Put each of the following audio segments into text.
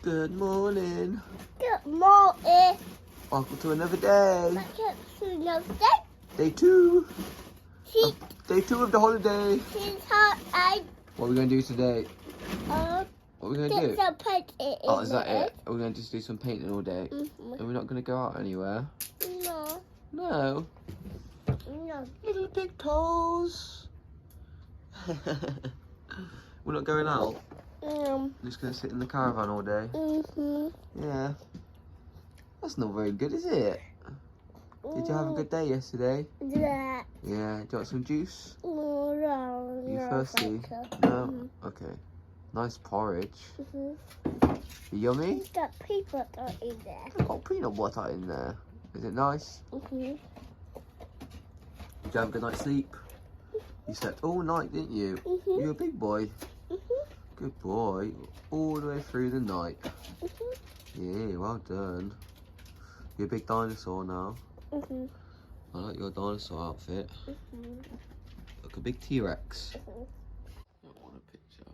Good morning. Good morning. Welcome to another day. Welcome to another day. Day 2. She, Day 2 of the holiday. she's hot and What are we going to do today? What are we going to do? some painting. Oh, is that it? Are we going to just do some painting all day? Mm-hmm. And we're not going to go out anywhere? No. No. No. Little pig toes. We're not going out? We're just going to sit in the caravan all day? Mm-hmm. Yeah. That's not very good, is it? Did you have a good day yesterday? Yeah. Yeah. Do you want some juice? No. You thirsty? thank you. No? Okay. Nice porridge. Yummy? It's got people in there. It's got peanut butter in there. Is it nice? Mm-hmm. Did you have a good night's sleep? You slept all night, didn't you? Mm-hmm. You're a big boy. Mm-hmm. Good boy. All the way through the night. Mm-hmm. Yeah, well done. You're a big dinosaur now. Mm-hmm. I like your dinosaur outfit. Mm-hmm. Look, a big T-Rex. Mm-hmm. I want a picture.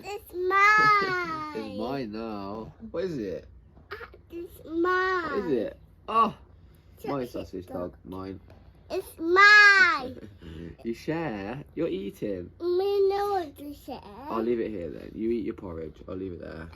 It's mine. It's mine now. What is it? It's mine. What is it? Oh! My sausage dog. Mine. It's mine. You share? You're eating. We know what to say. I'll leave it here then. You eat your porridge. I'll leave it there.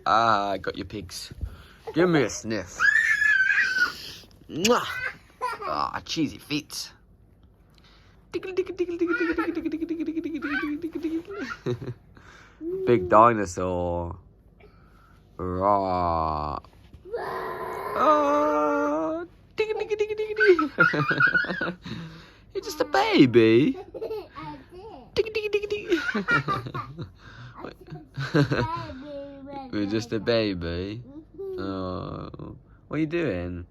I got your pigs. Give me a sniff. Mwah! Ah, cheesy feet. Big dinosaur. Rah. Ah. You're just a baby. You're just a baby. Oh. What are you doing?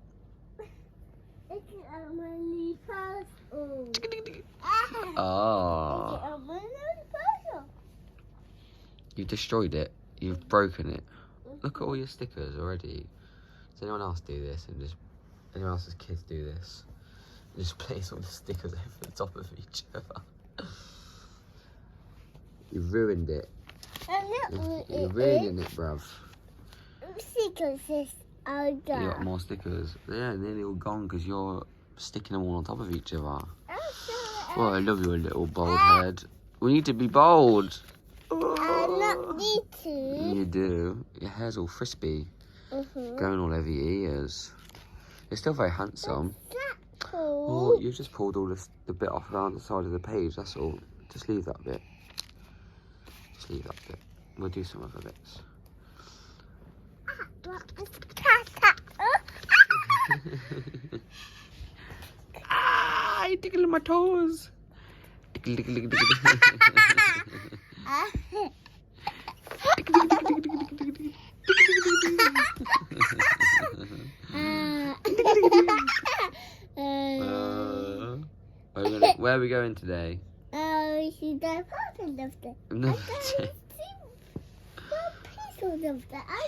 Oh. You've destroyed it. You've broken it. Look at all your stickers already. Does anyone else do this? And just anyone else's kids do this? And just place all the stickers over the top of each other. You've ruined it. You're ruining it, bruv. Stickers are You got more stickers. Yeah, nearly all gone because you're sticking them all on top of each other. Oh, I love your little bald head. We need to be bold. I not need to. You do. Your hair's all frisbee. Going all over your ears. You're still very handsome. Cool. Oh, you've just pulled all the bit off around the side of the page, that's all. Just leave that bit. Just leave that bit. We'll do some other bits. Ah, you're tickling my toes. Tickle, tickle, tickle, tickle. Where are we going today? She's the person of the.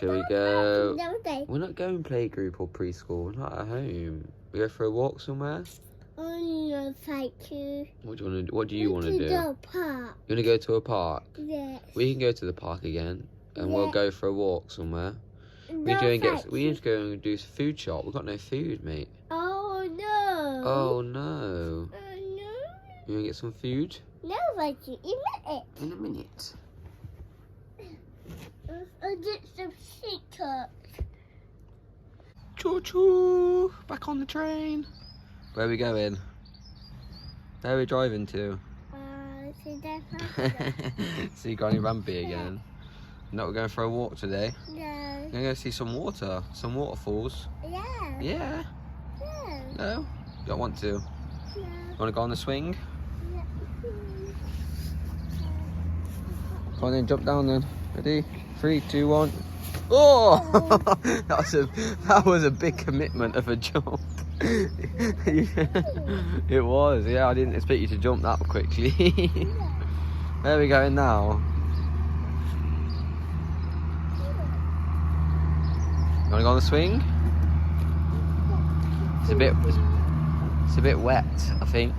Shall we go? We're not going playgroup or preschool. We're not at home. We go for a walk somewhere. Oh no, thank you. What do you want to do? What do you want to do? The park. You want to go to a park? Yes. We can go to the park again, and we'll go for a walk somewhere. We No, need to go and do food shop. We've got no food, mate. Oh no. Oh no. Oh no. You want to get some food? No, thank you. In a minute. I'll get some stickers. Choo choo! Back on the train. Where are we going? Where are we driving to? To the park. See Granny Rampy again. No, we're going for a walk today. No. We're going to go see some water, some waterfalls. Yeah. Yeah. No. No? Don't want to. No. You want to go on the swing? Yeah. Come on then, jump down then. Ready? 3, 2, 1. Oh! that was a big commitment of a jump. It was, yeah. I didn't expect you to jump that quickly. Where are we going now? want to go on the swing? It's a bit wet, I think.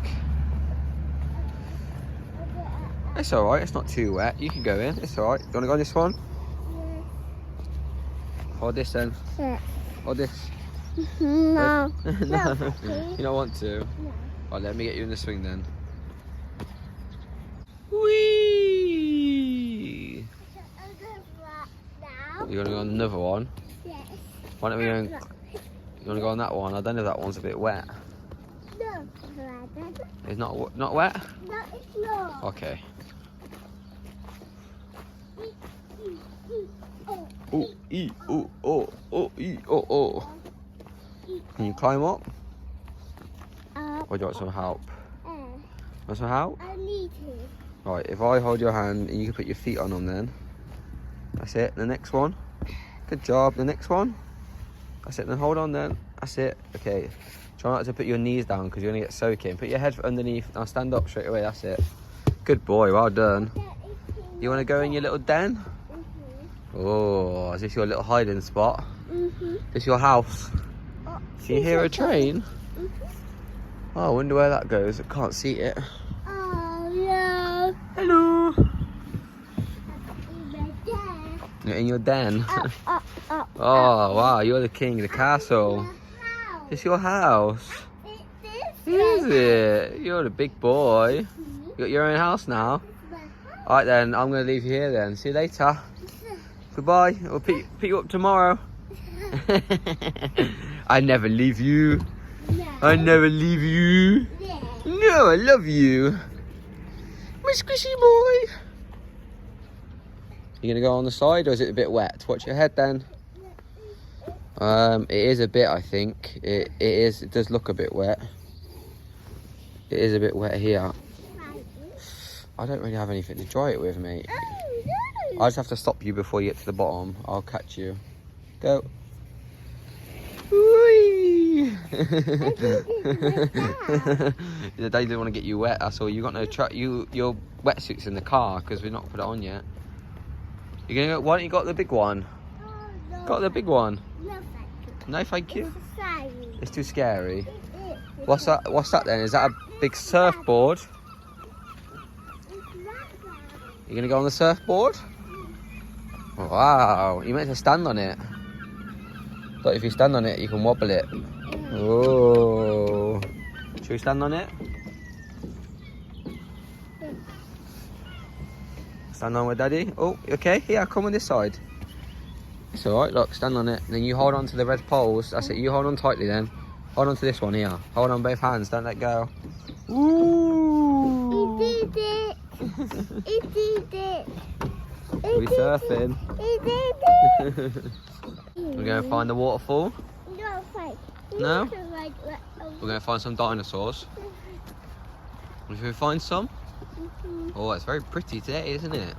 It's alright, it's not too wet. You can go in, it's alright. You want to go on this one? Hold this then. Yeah. Hold this. No. No. No. You don't want to? No. Alright, let me get you in the swing then. Whee! You want to go on another one? Yes. Why don't we go? You want to go on that one? I don't know if that one's a bit wet. No. It's not wet? No, it's not. Okay. Oh, oh, oh. Can you climb up? Or do you want some help? Want some help? I need to. Right, if I hold your hand and you can put your feet on them then. That's it. The next one. Good job. The next one. That's it. Then hold on then. That's it. Okay. Try not to put your knees down because you're going to get soaking. Put your head underneath. Now stand up straight away. That's it. Good boy. Well done. You want to go in your little den? Oh, is this your little hiding spot? This your house? Can you hear a train? Oh, I wonder where that goes. I can't see it. Oh, no. Hello. You're in your den. Oh, wow. You're the king of the castle. It's your house. Is it? You're the big boy. You got your own house now. Alright then, I'm going to leave you here then. See you later. Goodbye. I'll pick you up tomorrow. I never leave you. I never leave you. No, I love you. My squishy boy. You going to go on the side or is it a bit wet? Watch your head then. It is a bit, I think. It is. It does look a bit wet. It is a bit wet here. I don't really have anything to dry it with, mate. I just have to stop you before you get to the bottom. I'll catch you. Go. Whee! The daddy didn't want to get you wet. That's all. You got no your wetsuit's in the car because we've not put it on yet. You gonna go? Why don't you got the big one? Got the big one? No, thank you. It's too scary. What's that? What's that then? Is that a big surfboard? You gonna go on the surfboard? Wow, you meant to stand on it. But if you stand on it, you can wobble it. Oh, should we stand on it? Stand on with Daddy. Oh, okay. Here, come on this side. It's all right. Look, stand on it. Then you hold on to the red poles. That's it. You hold on tightly. Then hold on to this one here. Hold on both hands. Don't let go. Ooh. He did it. He did it. We're surfing. He did it. We're going to find the waterfall. No, fight. No? We're going to find some dinosaurs. If we find some? Oh, it's very pretty today, isn't it?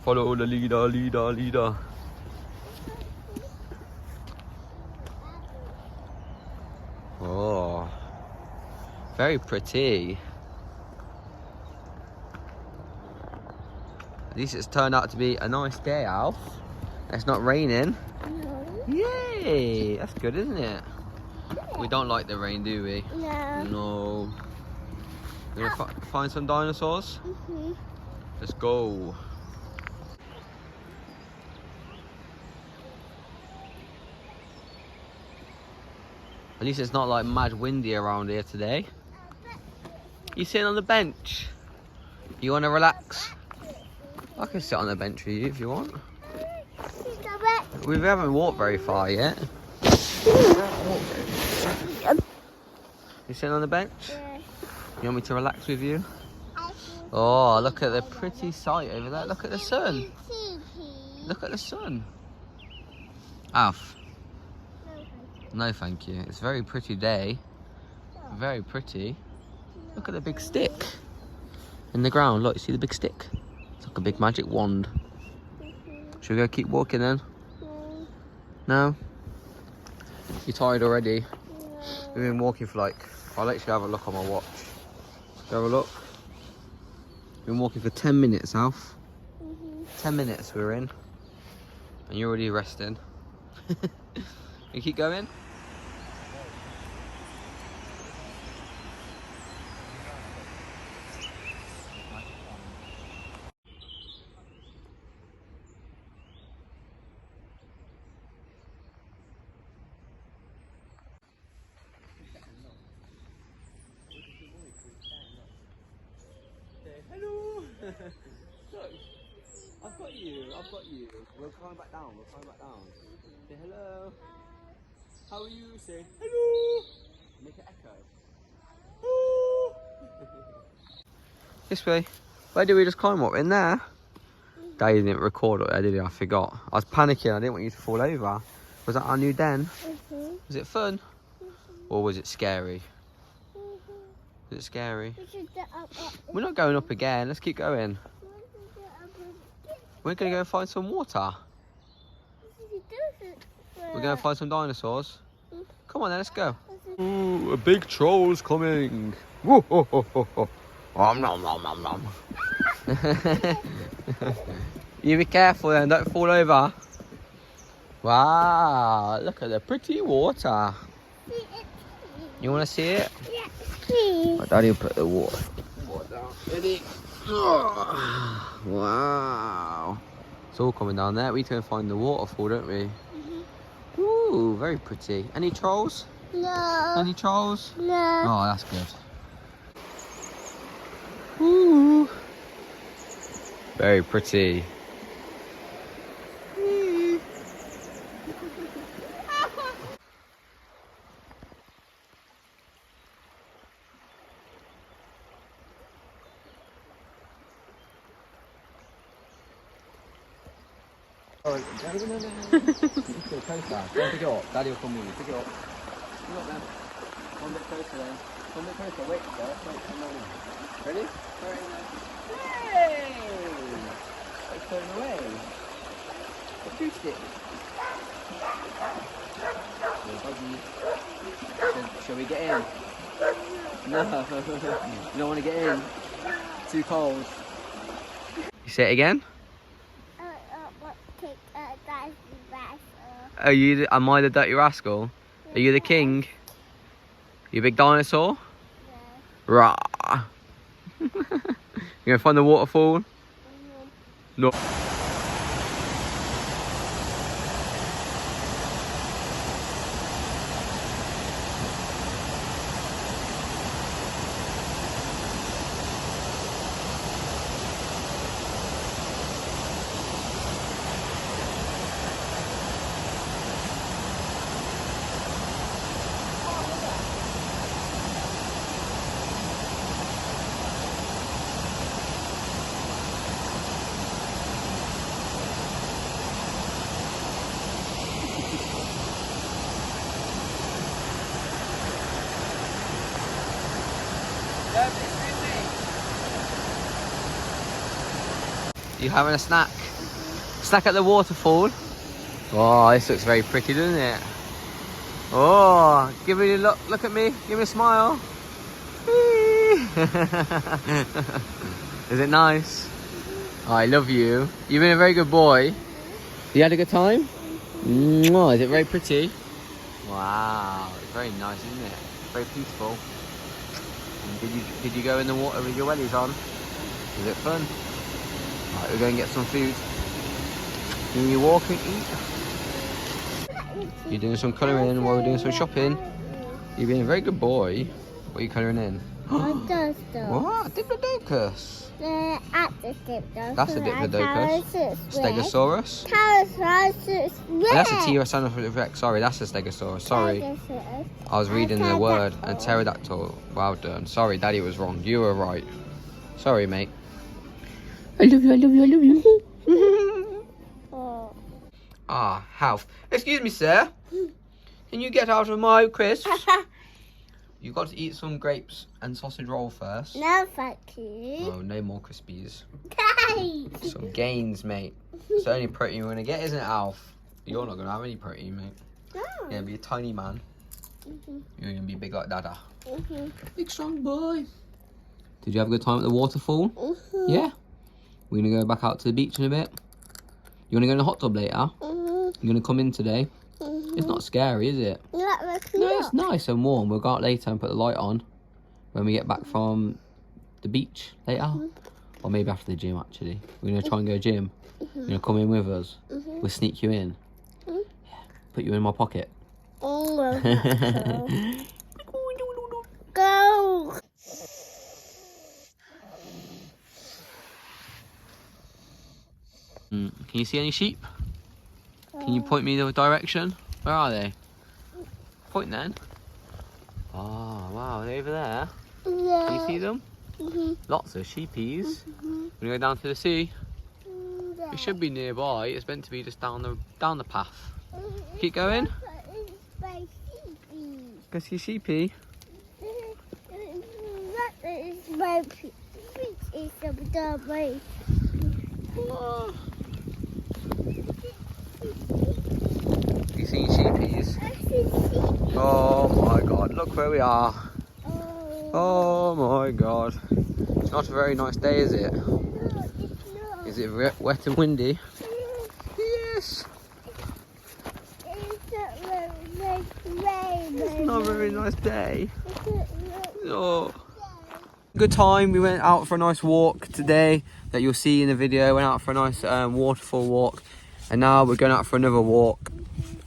Follow the leader. Oh, very pretty. At least it's turned out to be a nice day, Alf. It's not raining. No. Yay! That's good, isn't it? We don't like the rain, do we? No. No. We're gonna find some dinosaurs? Let's go. At least it's not like mad windy around here today. You sitting on the bench? You want to relax? I can sit on the bench with you if you want. We haven't walked very far yet. You sitting on the bench? You want me to relax with you? Oh, look at the pretty sight over there. Look at the sun. Look at the sun. Alf. No, thank you. It's a very pretty day. Very pretty. Look at the big stick in the ground. Look, you see the big stick? It's like a big magic wand. Should we go keep walking then? No? You're tired already? We've been walking for like, I'll actually have a look on my watch. Have a look. We've been walking for 10 minutes, Alf. 10 minutes we're in. And you're already resting. You keep going? Hello! Look, I've got you, I've got you. We'll climb back down, we'll climb back down. Say hello. How are you? Say hello. Make it echo. Oh. This way. Where did we just climb up? In there? Daddy didn't record it, did he? I forgot. I was panicking, I didn't want you to fall over. Was that our new den? Was it fun? Or was it scary? Was it scary? We're not going up again, let's keep going. We're going to go find some water. We're going to find some dinosaurs. Come on then, let's go. Ooh, a big troll's coming. Woo, ho, ho, ho, ho. Nom, nom, nom, nom, nom. You be careful then, don't fall over. Wow, look at the pretty water. You want to see it? Yeah, please. Oh, Daddy will put the water down. Ready? Wow. It's all coming down there. We can find the waterfall, don't we? Ooh, very pretty. Any trolls? No. Any trolls? No. Oh, that's good. Ooh. Very pretty. Oh, no. Closer. Don't pick it up. Daddy will come with you. Pick it up. Pick it up then. One bit closer then. One bit closer. Wait, sir. Wait, come on in. Ready? Hey! It's going away. Acoustic. Shall we get in? No. You don't want to get in. Too cold. You say it again? Am I the dirty rascal? Are you the king? You big dinosaur? Yeah. Rah! You gonna find the waterfall? No. You having a snack? Snack at the waterfall? Oh, this looks very pretty, doesn't it? Oh, give me a look. Look at me. Give me a smile. Is it nice? Oh, I love you. You've been a very good boy. You had a good time? Mwah, is it very pretty? Wow, it's very nice, isn't it? Very peaceful. And did you go in the water with your wellies on? Was it fun? Right, we're going to get some food. Can you walk and eat? You're doing some colouring while we're doing some shopping. You're being a very good boy. What are you colouring in? What? Diplodocus. That's a Diplodocus. Stegosaurus. That's a Tyrannosaurus Rex. Sorry, that's a Stegosaurus. Sorry. I was reading the word. And pterodactyl. Well done. Sorry, Daddy was wrong. You were right. Sorry, mate. I love you, I love you, I love you. Ah, Half. Excuse me, sir. Can you get out of my crisps? You've got to eat some grapes and sausage roll first. No, thank you. Oh, no more crispies. Some gains, mate. It's the only protein you're going to get, isn't it, Alf? You're not going to have any protein, mate. No. You're going to be a tiny man. You're going to be big like Dada. Big strong boy. Did you have a good time at the waterfall? Yeah? We're going to go back out to the beach in a bit. You want to go in the hot tub later? You gonna come in today? It's not scary, is it? No, It's nice and warm. We'll go out later and put the light on when we get back from the beach later. Or maybe after the gym, actually. We're gonna try and go gym. You're gonna come in with us. We'll sneak you in. Yeah. Put you in my pocket. Oh, go. Can you see any sheep? Can you point me the direction? Where are they? Point then. Oh, wow, they're over there. Yeah. Can you see them? Lots of sheepies. We're gonna go down to the sea. It should be nearby. It's meant to be just down the path. Keep going. Go see sheepy. You seen sheepies? Oh my god, look where we are. Oh my god. It's not a very nice day, is it? Is it wet and windy? Yes. It's not a very nice day. Oh. Good time. We went out for a nice walk today that you'll see in the video. Went out for a nice waterfall walk, and now we're going out for another walk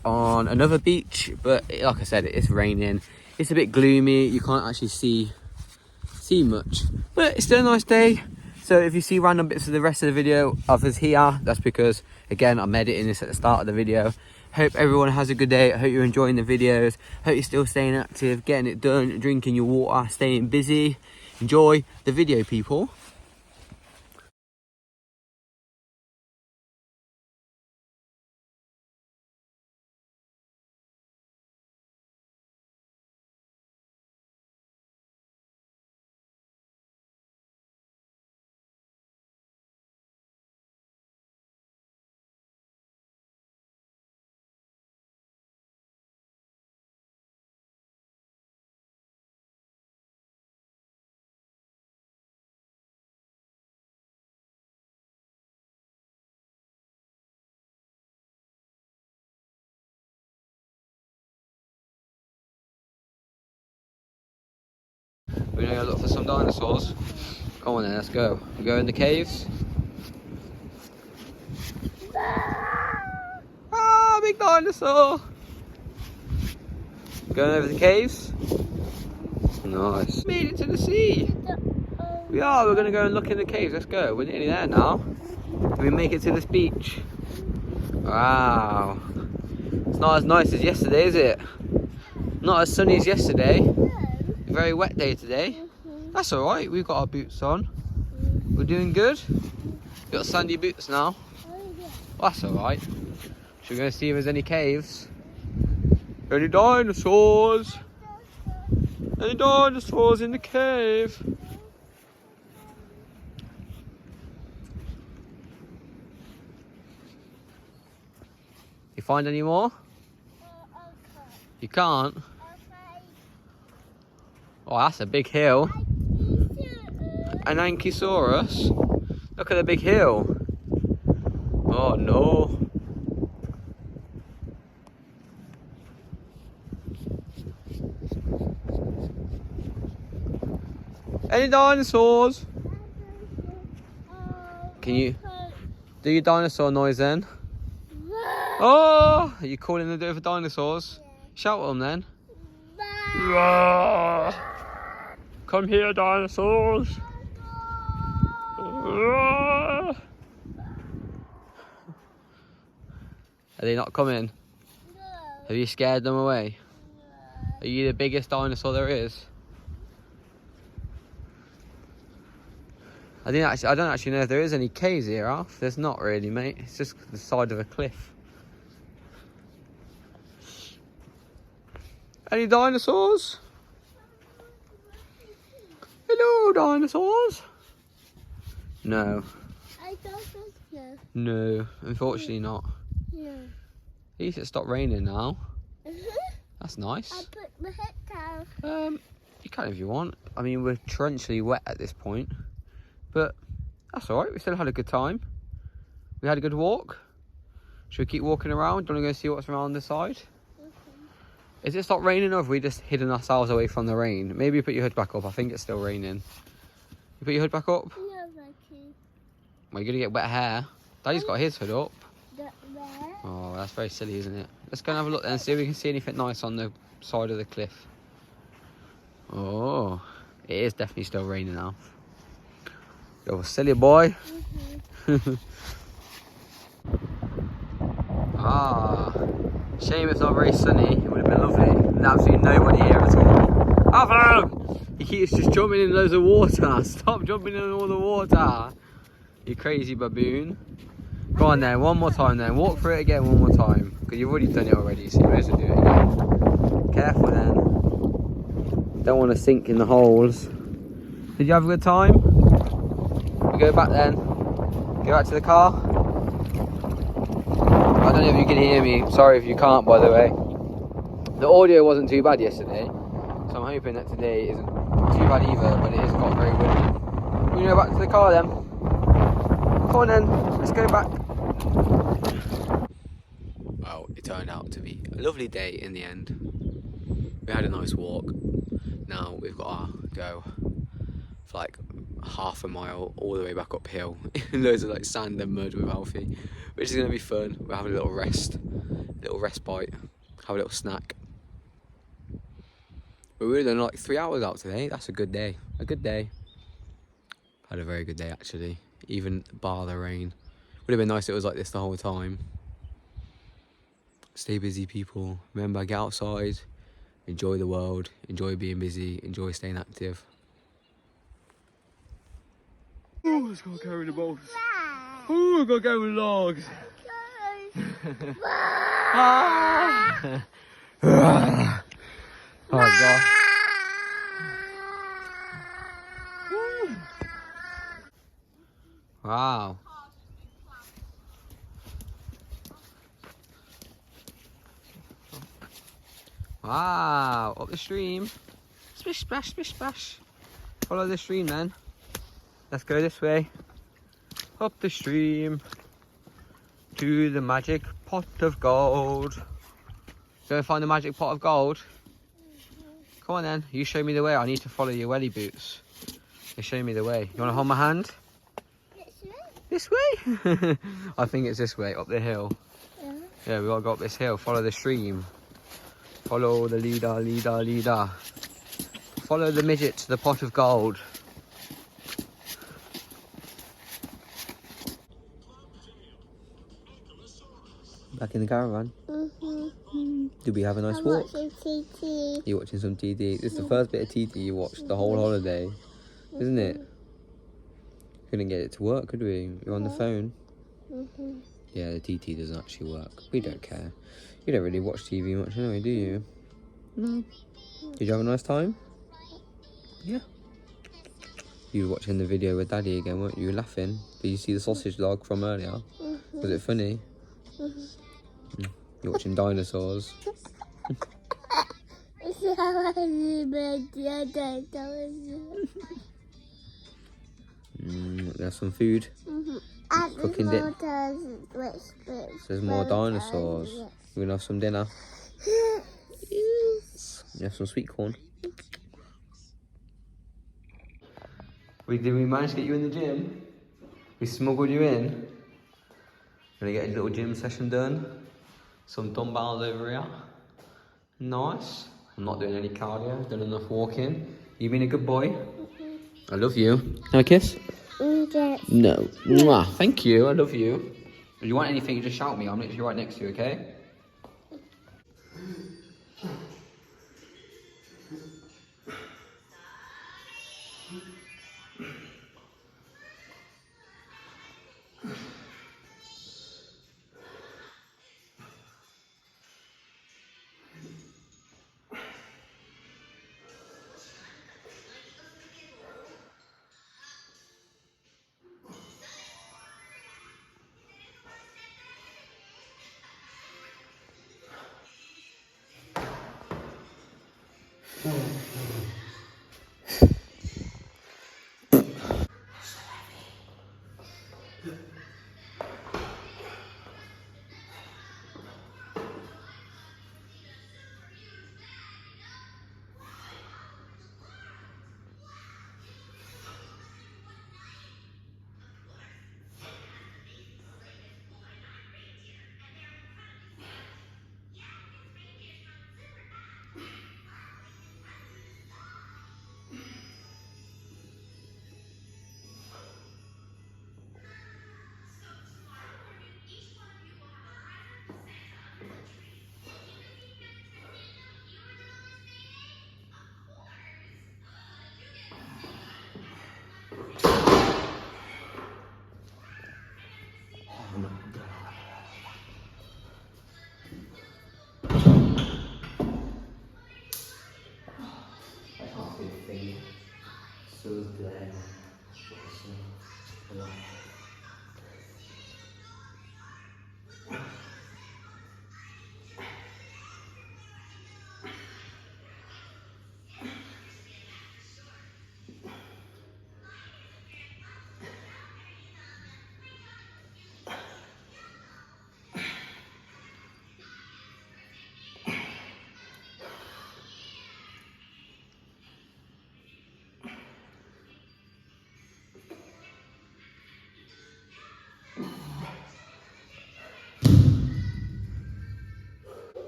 on another beach. But like I said, it's raining. It's a bit gloomy. You can't actually see much, but it's still a nice day. So if you see random bits of the rest of the video of us here, that's because again I'm editing this at the start of the video. Hope everyone has a good day. I hope you're enjoying the videos. Hope you're still staying active, getting it done, drinking your water, staying busy. Enjoy the video, people. We're gonna go look for some dinosaurs. Come on then, let's go. We go in the caves. Ah, big dinosaur! Going over the caves. Nice. Made it to the sea. We are. We're gonna go and look in the caves. Let's go. We're nearly there now. We make it to this beach. Wow. It's not as nice as yesterday, is it? Not as sunny as yesterday. A very wet day today. That's alright, we've got our boots on. We're doing good. We've got sandy boots now. That's alright. So we're going to see if there's any caves. Any dinosaurs? Any dinosaurs in the cave? You find any more? You can't? Oh, that's a big hill. An Ankylosaurus. Look at the big hill. Oh no. Any dinosaurs? Can you do your dinosaur noise then? Oh, are you calling the for dinosaurs? Shout at them then. Come here, dinosaurs. Are they not coming? Have you scared them away? Are you the biggest dinosaur there is? I don't actually know if there is any caves here, Alf. There's not really, mate. It's just the side of a cliff. Any dinosaurs? Hello, dinosaurs. No. I don't think so. No, unfortunately not. No. At least it stopped raining now. That's nice. I put my head down. You can if you want. I mean, we're torrentially wet at this point, but that's all right. We still had a good time. We had a good walk. Should we keep walking around? Do you want to go see what's around this side? Is it stopped raining or have we just hidden ourselves away from the rain? Maybe you put your hood back up. I think it's still raining. You put your hood back up? No, Becky. Well, you're going to get wet hair. Daddy's got his hood up. There. Oh, that's very silly, isn't it? Let's go and have a look then and see if we can see anything nice on the side of the cliff. Oh, it is definitely still raining now. You're a silly boy. Ah, shame it's not very sunny. It would have been lovely. There's absolutely nobody here at all. Alfie! He keeps just jumping in loads of water. Stop jumping in all the water. You crazy baboon. Go on then, one more time then. Walk through it again one more time. Because you've already done it already, so you may as well do it again. Careful then. Don't want to sink in the holes. Did you have a good time? We go back then. Go back to the car. I don't know if you can hear me. Sorry if you can't, by the way. The audio wasn't too bad yesterday. So I'm hoping that today isn't too bad either, but it has got very windy. We go back to the car then. Come on then, let's go back. Well, it turned out to be a lovely day in the end. We had a nice walk. Now we've got to go for like half a mile all the way back uphill in loads of like sand and mud with Alfie, which is going to be fun. We'll have a little respite, have a little snack. But we've done like 3 hours out today. That's a good day. A good day. Had a very good day actually, even bar the rain. Would have been nice if it was like this the whole time. Stay busy, people. Remember, get outside, enjoy the world, enjoy being busy, enjoy staying active. Oh, let's go carry the balls. Oh, we've got to go with logs. Oh, God. Wow. Wow, up the stream. Splish, splash, splish, splash. Follow the stream then. Let's go this way. Up the stream. To the magic pot of gold. Go find the magic pot of gold. Come on then, you show me the way. I need to follow your welly boots. You show me the way. You want to hold my hand? This way? I think it's this way, up the hill. Yeah, we got to go up this hill. Follow the stream. Follow the leader, leader, leader. Follow the midget to the pot of gold. Back in the caravan? Did we have a nice walk? I'm watching TT. You're watching some TT. This is the first bit of TT you watched the whole holiday, isn't it? Couldn't get it to work, could we? You're on the phone. Yeah, the TT doesn't actually work. We don't care. You don't really watch TV much anyway, do you? No. Did you have a nice time? Yeah. You were watching the video with Daddy again, weren't you? Laughing. Did you see the sausage dog from earlier? Was it funny? You're watching Dinosaurs. There's some food. Cooking it. There's more dinosaurs. We're gonna have some dinner. You have some sweet corn. Did we manage to get you in the gym? We smuggled you in. Gonna get a little gym session done. Some dumbbells over here. Nice. I'm not doing any cardio. I've done enough walking. You been a good boy? I love you. Can I kiss? Yes. No. Mwah. Thank you. I love you. If you want anything, just shout me. I'm literally right next to you, okay?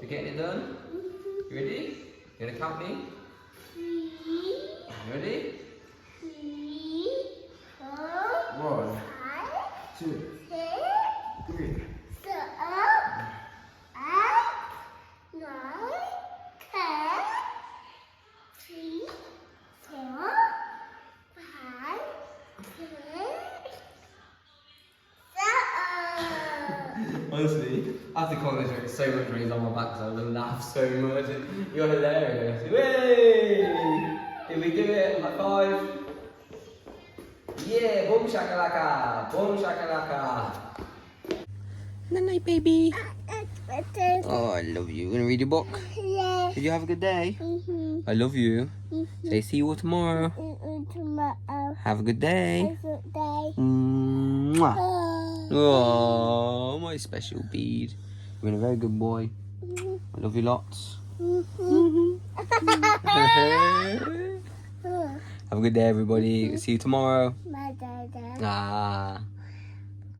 You're getting it done? You ready? You gonna count me? You ready? 1, 2, 3. Honestly, after college, it's so much when he's on my back because I would laugh so much. You're hilarious. Way! Did we do it? High five. Yeah, boom shakalaka. Boom shakalaka. Night night, baby. Oh, I love you. Gonna read your book? Yeah. Did you have a good day? Mm-hmm. I love you. Say see you all tomorrow. Tomorrow. Have a good day. Have a good day. Mwah. Oh, my special bead. You've been a very good boy. I love you lots. Have a good day, everybody. See you tomorrow. Bye, Dada. Ah.